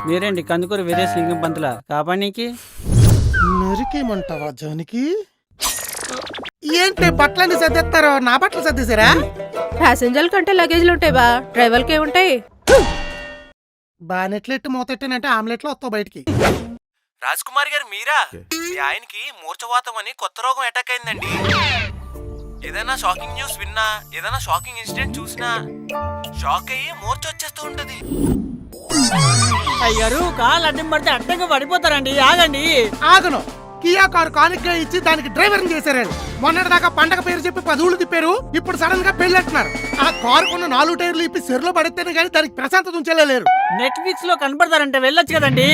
మీరేంటి కందుకూరు వీరేశ్ లింగం పంతుల కాపానికి నరికేమంటావా జానికి? ఏంటి బట్టలన్నీ సర్దేస్తారో నా బట్టలు సర్దేశారా? ప్యాసింజర్ల కంటే లగేజ్లు ఉంటాయి బా, డ్రైవర్కి ఏముంటాయి? బానెట్లెట్టు మూతెట్టనంటే ఆమ్లెట్లో వస్తావు బయటికి. రాజ్ కుమార్ గారు మీరా? మీ ఆయనకి మూర్ఛవాతం అని కొత్త రోగం అటాక్ అయిందండి. ఏదైనా షాకింగ్ న్యూస్ విన్నా, ఏదైనా షాకింగ్ ఇన్సిడెంట్ చూసినా షాక్ అయ్యి మూర్ఛ వచ్చేస్తూ ఉంటది. అయ్యారు కాలు అడ్డం పడితే అడ్డంగా పడిపోతారండి. ఆగండి. ఆగను. కియా కారు కానుకగా ఇచ్చి దానికి డ్రైవర్ చేశారు. మొన్నటి దాకా పండగ పేరు చెప్పి 10 ఊళ్ళు తిప్పారు. ఇప్పుడు సడన్ గా పెళ్ళంటున్నారు. ఆ కారు కొన్న 4 టైర్లు ఇప్పి సెరులో పడితేనే గానీ దానికి ప్రశాంతత ఉంచలేరు. నెట్ఫ్లిక్స్ లో కనపడతారంటే వెళ్ళొచ్చు కదండి.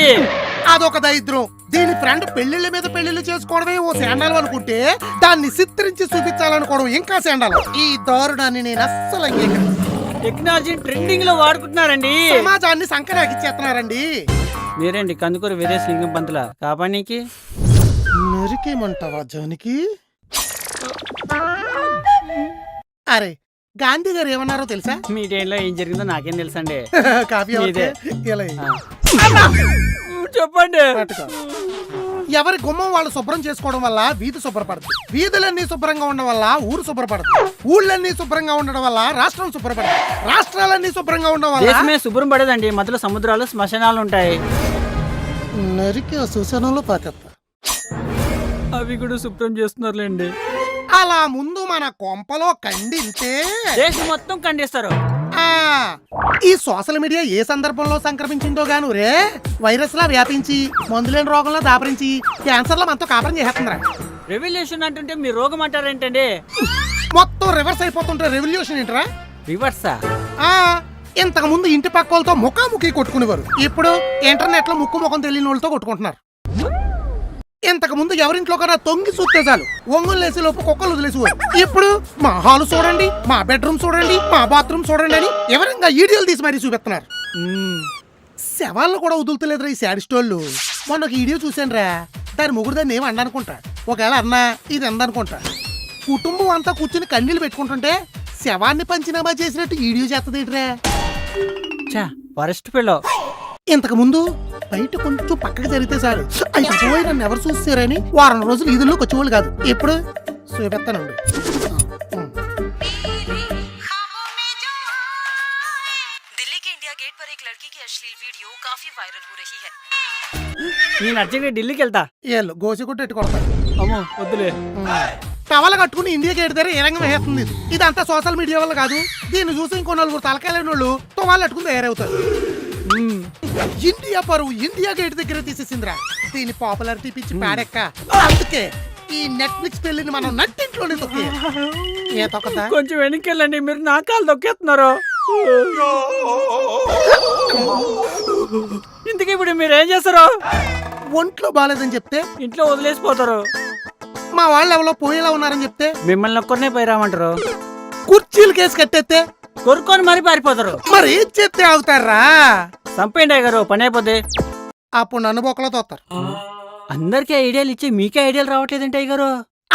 అదొక దరిద్రం. దీని ఫ్రెండ్ పెళ్లిళ్ళ మీద పెళ్లిళ్ళు చేసుకోవడమే ఓ శాండాలు అనుకుంటే దాన్ని చిత్రించి చూపించాలనుకోవడం ఇంకా శాండాలు. ఈ దారుణాన్ని నేను అస్సలు అంగీకరించను. టెక్నాలజీ ట్రెండింగ్ లో వాడుకుంటున్నారండి. సమాజాన్ని సంకరాకిచ్చేస్తున్నారండి. మీరేంటి కందుకూరు వీరేశ్ లింగం పంతుల కాపానికి నరికేమంటావా జానికి? అరే గాంధీ గారు ఏమన్నారో తెలుసా? మీ టైంలో ఏం జరిగిందో నాకేం తెలుసండి. కాఫీ ఇదే. చెప్పండి. ఎవరి గుమ్మం వాళ్ళు శుభ్రం చేసుకోవడం వల్ల వీధి శుభ్రపడుతుంది. వీధులన్నీ శుభ్రంగా ఉండడం వల్ల ఊరు శుభ్రపడుతుంది. ఊళ్ళన్నీ శుభ్రంగా ఉండడం వల్ల రాష్ట్రం శుభ్రపడుతుంది. రాష్ట్రాలన్నీ శుభ్రంగా ఉండడం వల్ల దేశమే శుభ్రం పడేదండి. మధ్యలో సముద్రాలు శ్మశానాలు ఉంటాయి. నరికి ఆ శ్మశానంలో పాకేస్తా. అవి కూడా శుభ్రం చేస్తున్నారులేండి. అలా ముందు మన కొంపలో కండింతే దేశం మొత్తం ఖండిస్తారు. ఈ సోషల్ మీడియా ఏ సందర్భంలో సంక్రమించిందో గాను రే వైరస్ లా వ్యాపించి మందులేని రోగంలో దాపరించి క్యాన్సర్ లో మనతో కాపురం చేస్తున్నారా? రెవల్యూషన్ అంటుంటే మీ రోగం అంటారేంటండి? మొత్తం రివర్స్ అయిపోతుంటే రెవల్యూషన్ ఏంటరా? రివర్సా? ఇంతకు ముందు ఇంటి పక్క వాళ్ళతో ముఖాముఖి కొట్టుకునేవారు. ఇప్పుడు ఇంటర్నెట్ లో ముక్కు ముఖం తెలియని వాళ్ళతో కొట్టుకుంటున్నారు. ఇంతకు ముందు ఎవరింట్లో కన్నా తొంగి చూస్తే చాలు ఒంగులు లేసి లోపు కుక్కలు వదిలేసేవారు. ఇప్పుడు మా హాల్ చూడండి, మా బెడ్రూమ్ చూడండి, మా బాత్రూమ్ చూడండి అని ఎవరంగా ఈడియోలు తీసి మరీ చూపిస్తున్నారు. శవాళ్ళు కూడా వదులుతలేదురా ఈ శాడిస్టోళ్ళు. మొన్న ఒక వీడియో చూశాను రా. దాని ముగ్గురు దాన్ని ఏమి అండనుకుంటా, ఒకవేళ అన్నా ఇది అందనుకుంటా. కుటుంబం అంతా కూర్చుని కన్నీళ్ళు పెట్టుకుంటుంటే శవాన్ని పంచినామా చేసినట్టు వీడియో చేస్తదేట్రా. Forest pillow. ఇంతకు ముందు బయట కొంచెం పక్కకి జరిగితే చాలు అయిపోయి నన్ను ఎవరు చూస్తారని వారం రోజులు ఈదుల్లోకి వచ్చేవాళ్ళు కాదు. ఇప్పుడు చూపెత్తానండి. నేను అర్జెంట్గా ఢిల్లీకి వెళ్తా. ఏళ్ళు గోసిగుట్టు ఎట్టు కొడతారు. అమ్మో వద్దులే. టవల కట్టుకుని ఇండియా గేట్ దగ్గర ఏ రంగం వేస్తుంది. ఇదంతా సోషల్ మీడియా వల్ల కాదు. దీన్ని చూసి ఇంకో 4 తలకాయలేని వాళ్ళు తువాళ్ళు కట్టుకుని తయారవుతారు. ఇండియా పరువు ఇండియా గేట్ దగ్గర తీసేసిందిరా. దీని పాపులారిటీ పిచ్చి పాడెక్క. అందుకే ఈ నెట్ఫ్లిక్స్ పెళ్లిని మనం నట్టింట్లోనే తొక్కేదా. కొంచెం వెనకెళ్ళండి, మీరు నా కాలు తొక్కేస్తున్నారు. ఇంతకీ ఇప్పుడు మీరు ఏం చేస్తారు? ఒంట్లో బాగాలేదని చెప్తే ఇంట్లో వదిలేసిపోతారు. మా వాళ్ళు ఎవరో పోయేలా ఉన్నారని చెప్తే మిమ్మల్ని ఒక్కరినే పోయిరామంటారు. కుర్చీలు కేసు కట్టేస్తే కొరుక్కొని మరీ పారిపోతారు. మరి ఏం చేస్తే ఆగుతారా? చంపేయండి అయ్యగారు, పని అయిపోద్ది. అప్పుడు నన్ను బొక్కలో తోస్తారు. అందరికీ ఐడియాలు ఇచ్చి మీకే ఐడియాలు రావట్లేదంటే అయ్యగారు.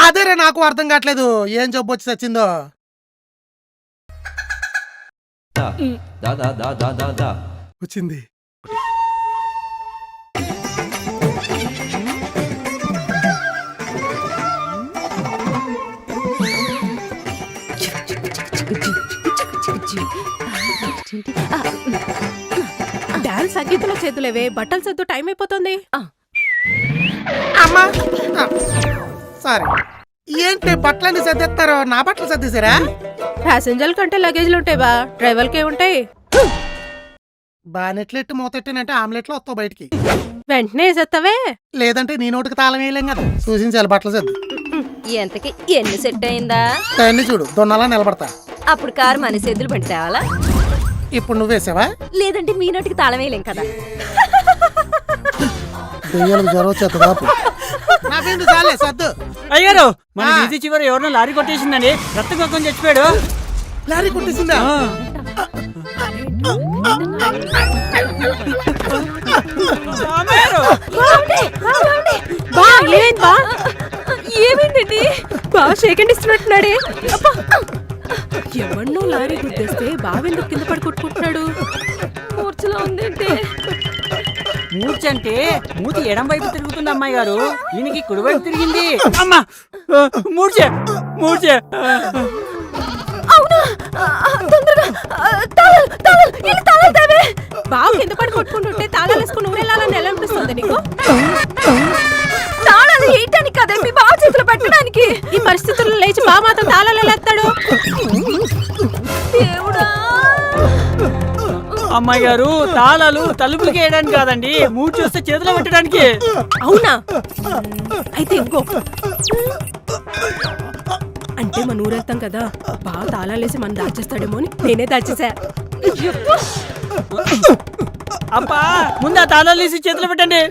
అదేరే నాకు అర్థం కావట్లేదు. ఏం జబ్బు వచ్చి చచ్చిందో. వచ్చింది. డాన్స్ సంగీతంలో చేతులేవే, బట్టలు సర్దు టైం అయిపోతుంది. అమ్మా సారీ. ఏంటి బట్టలన్నీ సర్దేస్తారో నా బట్టలు సర్దేశారా? ప్యాసింజర్ల కంటే లగేజ్లు ఉంటాయి బా, డ్రైవర్కి ఏముంటాయి? బానెట్లెట్టు మూతెట్టినంటే ఆమ్లెట్లో వస్తావు బయటికి. వెంటనే వేసేస్తావే. లేదంటే నీ నోటికి తాళం వేయలేం కదా. సూచించాలి బట్టలు సర్దు. ఎంతకి ఎన్ని సెట్ అయిందా? అన్ని చూడు దొన్నలా నిలబడతా. అప్పుడు కారు మన సెద్దులు బండి తేవాలా? ఇప్పుడు నువ్వేసావా? లేదంటే మీ నోటికి తాళం వేయలేం కదా. జ్వరం వచ్చేస్తా. సర్దు. అయ్యారు మన వీధి చివరి ఎవరినో లారీ కొట్టేసిందండి. రక్త కొక్కని చచ్చిపోయాడు. లారీ కొట్టేసిందా? ఏమైందండి? బాగా షేకండి ఇస్తున్నట్టున్నాడే. ఎవన్నో లారీ గుద్దేస్తే బావెందుకు కింద పడి కొట్టుకుంటున్నాడు? మూర్ఛలో ఉందంటే మూర్ఛ అంటే మూతి ఎడం వైపు తిరుగుతుంది అమ్మాయి గారు, దీనికి కుడి వైపు తిరిగింది. అమ్మా మూర్ఛ మూర్ఛ. బావు కింద పడి కొట్టుకుంటుంటే తాళాలు వేసుకుని ఊరెళ్ళాలని ఎలా అనిపిస్తుంది నీకు? తాళాలు వేయటానికి కదా మీ బావ చేతులు పెట్టడానికి. ఈ పరిస్థితుల్లో లేచి బావ మాత్రం తాళాలు ఎలా ఎత్తాడు? దేవుడా, అమ్మాయి గారు తాళాలు తలుపులకి వేయడానికి కాదండి, మూర్ఛ వస్తే చేతిలో పెట్టడానికి. అవునా? అయితే ఇంకో అంటే మన ఊరెళ్తాం కదా, బాగా తాళాలేసి మనం దాచేస్తాడేమో అని నేనే దాచేసా. అబ్బా ముందు ఆ తాళాలు వేసి చేతిలో పెట్టండి.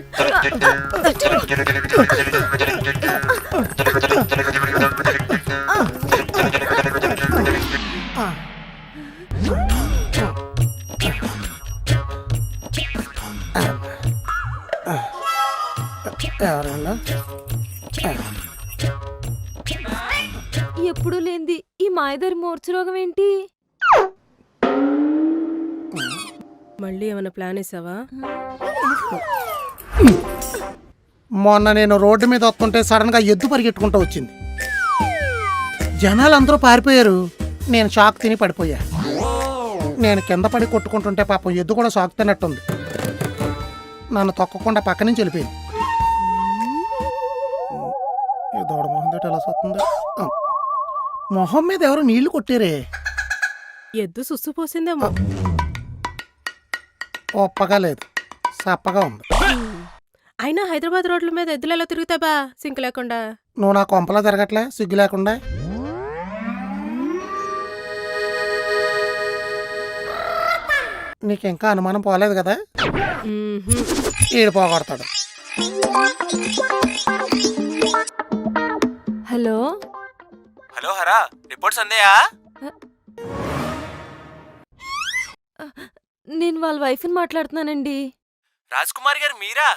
ఎవరన్నా ఎప్పుడు లేంది ఈ మాయదారి మూర్ఛరోగం ఏంటి? మళ్ళీ ఏమైనా ప్లాన్ వేసావా? మొన్న నేను రోడ్డు మీద వస్తుంటే సడన్ గా ఎద్దు పరిగెట్టుకుంటూ వచ్చింది. జనాలందరూ పారిపోయారు, నేను షాక్ తిని పడిపోయా. నేను కింద పడి కొట్టుకుంటుంటే పాపం ఎద్దు కూడా షాక్ తిన్నట్టుంది, నన్ను తొక్కకుండా పక్క నుంచి వెళ్ళిపోయింది. ఏ దోడ మొహం తోటి ఎలా వస్తుంది? మొహం మీద ఎవరు నీళ్లు కొట్టారే. ఎద్దు సుస్సు పోసిందేమో. ఒప్పగా లేదు, సప్పగా ఉంది. అయినా హైదరాబాద్ రోడ్ల మీద ఎద్దులు ఎలా తిరుగుతాయి బా సింక్ లేకుండా? నువ్వు నా కొంపలా తిరగట్లే సిగ్గు లేకుండా. నీకు ఇంకా అనుమానం పోలేదు కదా? ఈడు పోగొడతాడు. హలో హలో హరా, రిపోర్ట్స్ అందాయా? నేను వాళ్ళ వైఫ్ని మాట్లాడుతున్నానండి. రాజ్ కుమార్ గారు మీరా?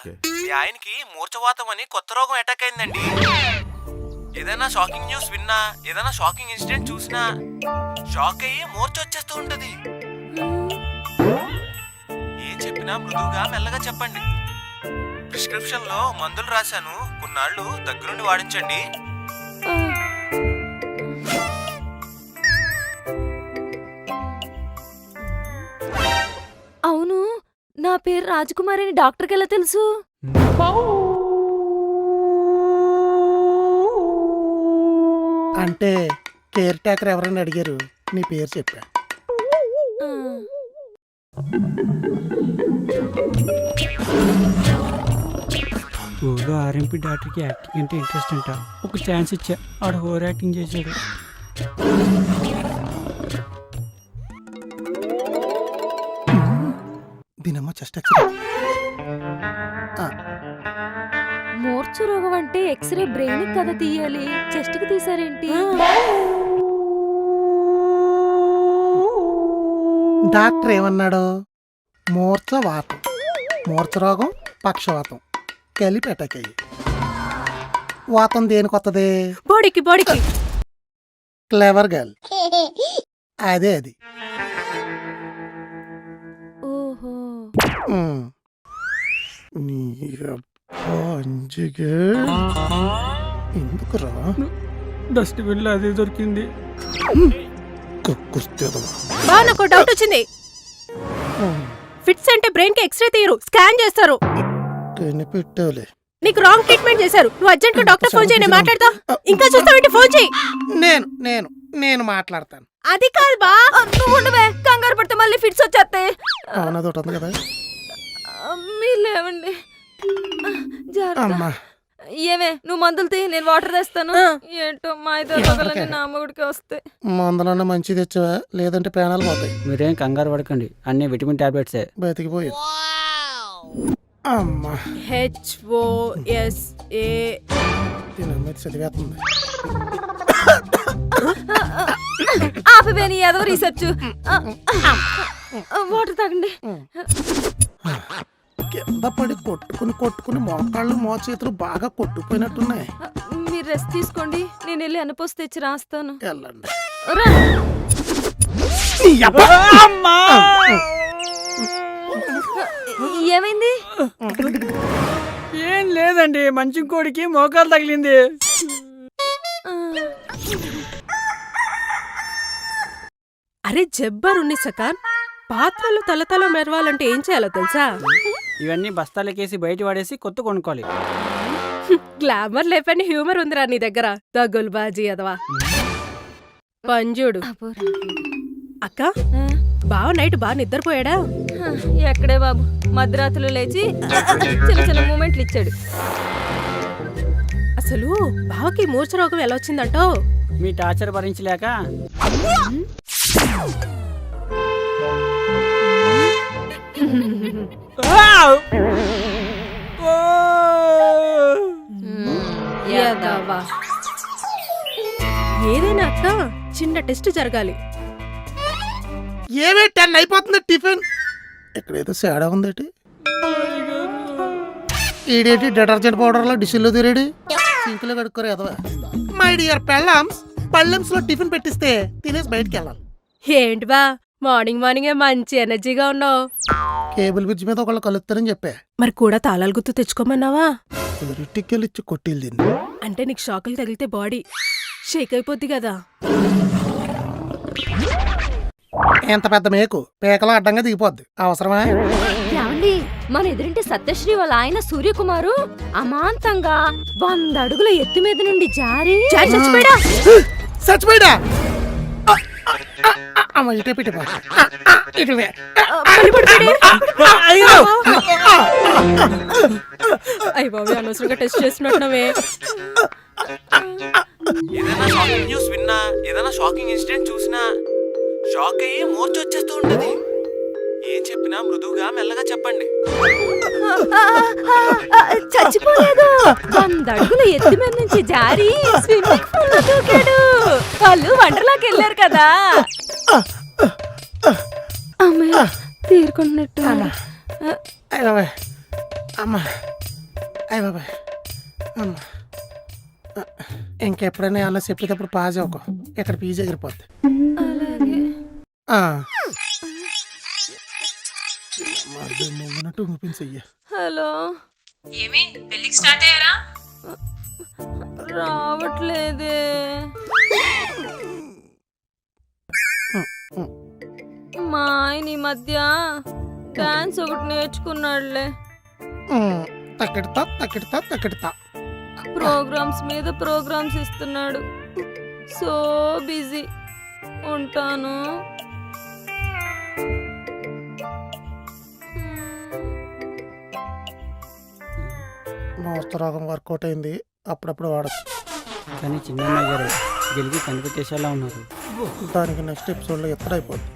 మీ ఆయనకి మూర్ఛవాతం అని కొత్త రోగం అటాక్ అయిందండి. ఏదైనా షాకింగ్ న్యూస్ విన్నా, ఏదైనా షాకింగ్ ఇన్సిడెంట్ చూసినా షాక్ అయ్యి మూర్ఛ వచ్చేస్తూ ఉంటది. ఏం చెప్పినా మృదువుగా మెల్లగా చెప్పండి. ప్రిస్క్రిప్షన్ లో మందులు రాశాను, కొన్నాళ్ళు దగ్గరుండి వాడించండి. అవును, నా పేరు రాజకుమారి అని డాక్టర్కి ఎలా తెలుసు? అంటే కేర్ టేకర్ ఎవరైనా అడిగారు, నీ పేరు చెప్పా. ఊళ్ళో ఆర్ఎంపీ డాక్టర్కి యాక్టింగ్ అంటే ఇంట్రెస్ట్ అంట, ఒక ఛాన్స్ ఇచ్చా, ఆడ ఓవర్ యాక్టింగ్ చేశాడు. దీనమ్మ చెస్ట్ మూర్ఛ రోగం అంటే ఎక్స్రే బ్రెయిన్ కదా తీయాలి, చెస్ట్ కి తీసారేంటి? డాక్టర్ ఏమన్నాడు? మూర్ఛవాతం, మూర్ఛ రోగం, పక్షవాతం కలిపి అటాక్ అయ్యి. వాతం దేనికి వస్తుంది? బాడీకి బాడీకి. క్లెవర్ గర్ల్, అదే అది. ఓహో, నీ అంజిగే ఎందుకురా డస్ట్బిన్ లో అదే దొరికింది. బా నాకు డౌట్ వచ్చింది. ఫిట్స్ అంటే బ్రెయిన్ కి ఎక్స్రే తీయరు, స్కాన్ చేస్తారు. పెట్టాలి. నీకు రాంగ్ ట్రీట్మెంట్ చేశారు. నువ్వు అర్జెంట్ గా డాక్టర్ ఫోన్ చేయి, నేను మాట్లాడతా. ఇంకా చూస్తావేంటి? ఫోన్ చేయి. నేను నేను నేను మాట్లాడతాను. అది కాదు బా, నువ్వు ఉండవే, కంగారు పడితే మళ్ళీ ఫిట్స్ వచ్చేస్తాయి. అవునది ఒకటి ఉంది కదా. మీరు లేవండి. అమ్మా ఏమే, నువ్వు మందులు తీ, నేను వాటర్ తెస్తాను. ఏంటో మా ఇద్దరు నా మొగుడికి వస్తే. మందులన్నా మంచి తెచ్చావా, లేదంటే ప్రాణాలు పోతాయి. మీరేం కంగారు పడకండి, అన్ని విటమిన్ టాబ్లెట్సే. బతికిపోయారు. అమ్మా HOSA. దీని చదివేస్తుంది. ఆపే నీ ఏదో రీసెర్చ్. వాటర్ తాగండి. కింద పడి కొట్టుకుని మోకాళ్ళు మోచేతులు బాగా కొట్టుకుపోయినట్టున్నాయి. మీరు రెస్ట్ తీసుకోండి, నేను వెళ్ళి అన్నపోసి తెచ్చి రాస్తాను. వెళ్ళండి. ఏమైంది? ఏం లేదండి, మంచి కోడికి మోకాలు తగిలింది. అరే జబ్బరున్ని సకాన్, పాత్రలు తలతల మెరవాలంటే ఏం చేయాలో తెలుసా? ఇవన్నీ బస్తాలకేసి బయట పడేసి కొత్త కొనుక్కోవాలి. గ్లామర్ లేపని హ్యూమర్ ఉందిరా నీ దగ్గర, దగ్గులు బాజీ అదవా. పంజుడు అక్క, బావ నైట్ బాగా నిద్రపోయాడా? ఎక్కడే బాబు, మధ్యరాత్రులు లేచి చిన్న చిన్న మూమెంట్లు ఇచ్చాడు. అసలు బావకి మూర్ఛ రోగం ఎలా వచ్చిందంటో? మీ టార్చర్ భరించలేక యదవా. ఏదైనా అక్క చిన్న టెస్ట్ జరగాలి. ఏమే 10 అయిపోతుంది టిఫిన్. ఇక్కడేదో సేడా ఉందేటి. ఈడేటి డిటర్జెంట్ పౌడర్లో డిషిల్లో తీరేడి, సింకులో కడుక్కోరు ఎదవా. మై డియర్ పెళ్ళామ్స్, పళ్ళెమ్స్ లో టిఫిన్ పెట్టిస్తే తినేసి బయటికి వెళ్ళాలి. ఏంటి బా మార్నింగ్ మార్నింగే మంచి ఎనర్జీగా ఉన్నావు. కేబుల్ బ్రిడ్జ్ మీద ఒకళ్ళు కలుస్తారని చెప్పా. మరి కూడా తాళాలు గుర్తు తెచ్చుకోమన్నావా? రిటికెళ్ళి ఇచ్చి కొట్టిల్ది. అంటే నీకు షాకులు తగిలితే బాడీ షేక్ అయిపోద్ది కదా. ఎంత పెద్ద మేకు పేకలా అడ్డంగా దిగిపోద్ది, అవసరమా? ఏమండి, మన ఎదురింటి సత్యశ్రీ వాళ్ళ ఆయన సూర్యకుమారు అమాంతంగా 100 అడుగుల ఎత్తు మీద నుండి జారి చచ్చిపోయాడా? చచ్చిపోయాడా? అమ్మ ఇటే పిటే ఇటువే. అయ్య బాబు, అనవసరంగా టెస్ట్ చేస్తున్నట్టున్నావే. ఏదైనా షాకింగ్ న్యూస్ విన్నా, ఏదైనా షాకింగ్ ఇన్సిడెంట్ చూసినా షాక్ అయ్యి మూర్ఛ వచ్చేస్తూ ఉంటది. ఏం చెప్పినా మృదువుగా మెల్లగా చెప్పండి. చచ్చిపోలేదు, 100 అడుగుల ఎత్తు మీద నుంచి జారి స్విమ్మింగ్ పూల్ లో దూకాడు. వాళ్ళు వండర్లాకి వెళ్ళారు కదా. అమ్మాయి తీరుకున్నట్టు. అయ్య బాబాయ్, అమ్మ అయ్య బాబాయ్, అమ్మ. ఇంకెప్పుడైనా అలా చెప్పేటప్పుడు పాజ్ అవ్వకు, ఇక్కడ పీజీ ఎగిరిపోద్ది. హలో, ఏమి పెళ్ళికి స్టార్ట్ అయ్యారా? రావట్లేదే. మా ఆయన ఈ మధ్య డాన్స్ ఒకటి నేర్చుకున్నాడులే. తక్కెడతా తక్కెడతా తక్కెడతా. ప్రోగ్రామ్స్ మీద ప్రోగ్రామ్స్ ఇస్తున్నాడు. So busy. ఉంటాను. మోస్త రోగం వర్కౌట్ అయింది, అప్పుడప్పుడు వాడచ్చు. కానీ చిన్నమ్మాయి గారు గెలిగి కనిపెట్టేసేలా ఉన్నారు. దానికి నెక్స్ట్ ఎపిసోడ్లో ఎత్తడైపోద్ది.